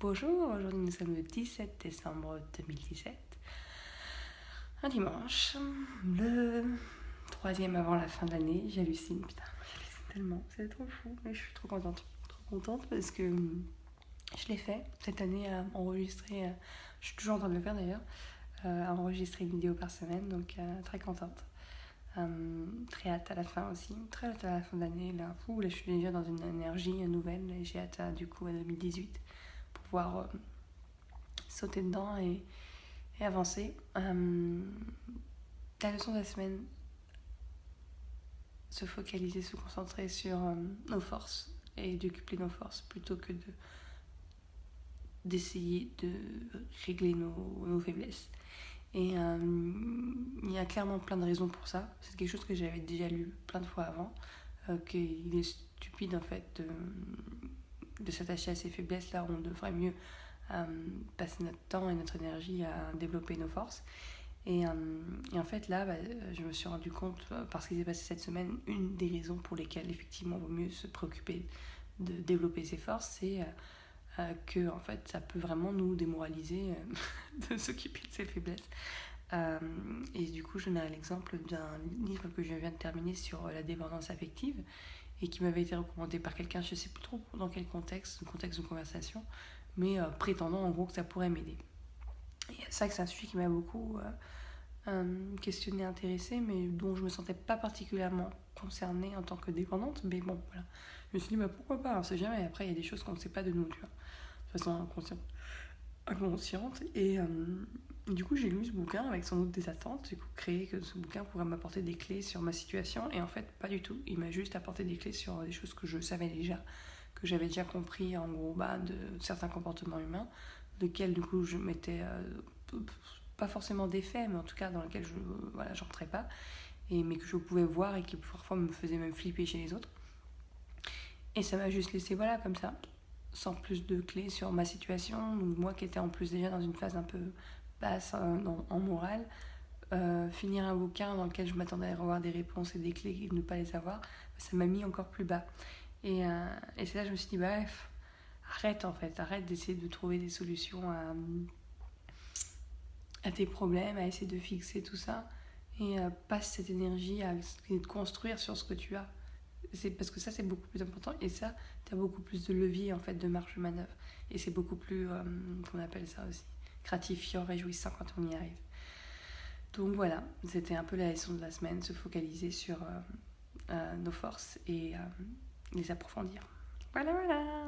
Bonjour, aujourd'hui nous sommes le 17 décembre 2017, un dimanche, le troisième avant la fin de l'année. J'hallucine, putain, j'hallucine tellement, c'est trop fou, mais je suis trop contente parce que je l'ai fait cette année à enregistrer, je suis toujours en train de le faire d'ailleurs, à enregistrer une vidéo par semaine, donc très contente. Très hâte à la fin aussi, très hâte à la fin de l'année, là je suis déjà dans une énergie nouvelle et j'ai hâte du coup à 2018 pour pouvoir sauter dedans et avancer. La leçon de la semaine, se focaliser, se concentrer sur nos forces et d'occuper nos forces plutôt que d'essayer de régler nos faiblesses. Et il y a clairement plein de raisons pour ça. C'est quelque chose que j'avais déjà lu plein de fois avant, qu'il est stupide en fait de s'attacher à ces faiblesses-là. On devrait mieux passer notre temps et notre énergie à développer nos forces. Et en fait là, je me suis rendu compte, parce qu'il s'est passé cette semaine, une des raisons pour lesquelles effectivement il vaut mieux se préoccuper de développer ses forces, c'est que en fait ça peut vraiment nous démoraliser de s'occuper de ses faiblesses. Et du coup je donne l'exemple d'un livre que je viens de terminer sur la dépendance affective et qui m'avait été recommandé par quelqu'un, je ne sais plus trop dans quel contexte, le contexte de conversation, mais prétendant en gros que ça pourrait m'aider. Et c'est vrai que c'est un sujet qui m'a beaucoup questionné, intéressée, mais dont je ne me sentais pas particulièrement concernée en tant que dépendante. Mais bon, voilà. Je me suis dit, pourquoi pas, on ne sait jamais. Après, il y a des choses qu'on ne sait pas de nous, tu vois, de façon inconsciente. Et du coup, j'ai lu ce bouquin avec sans doute des attentes. J'ai créé que ce bouquin pourrait m'apporter des clés sur ma situation. Et en fait, pas du tout. Il m'a juste apporté des clés sur des choses que je savais déjà, que j'avais déjà compris, en gros, de certains comportements humains, desquels, du coup, je m'étais... pas forcément d'effet, mais en tout cas dans lequel je rentrais pas, mais que je pouvais voir et qui parfois me faisait même flipper chez les autres. Et ça m'a juste laissé comme ça, sans plus de clés sur ma situation. Donc moi qui étais en plus déjà dans une phase un peu basse en morale, finir un bouquin dans lequel je m'attendais à avoir des réponses et des clés et ne pas les avoir, ça m'a mis encore plus bas. Et c'est là que je me suis dit, arrête d'essayer de trouver des solutions à tes problèmes, à essayer de fixer tout ça, et passe cette énergie à de construire sur ce que tu as. C'est parce que ça, c'est beaucoup plus important, et ça, tu as beaucoup plus de levier, en fait, de marge de manœuvre. Et c'est beaucoup plus, qu'on appelle ça aussi, gratifiant, réjouissant quand on y arrive. Donc voilà, c'était un peu la leçon de la semaine, se focaliser sur nos forces et les approfondir. Voilà.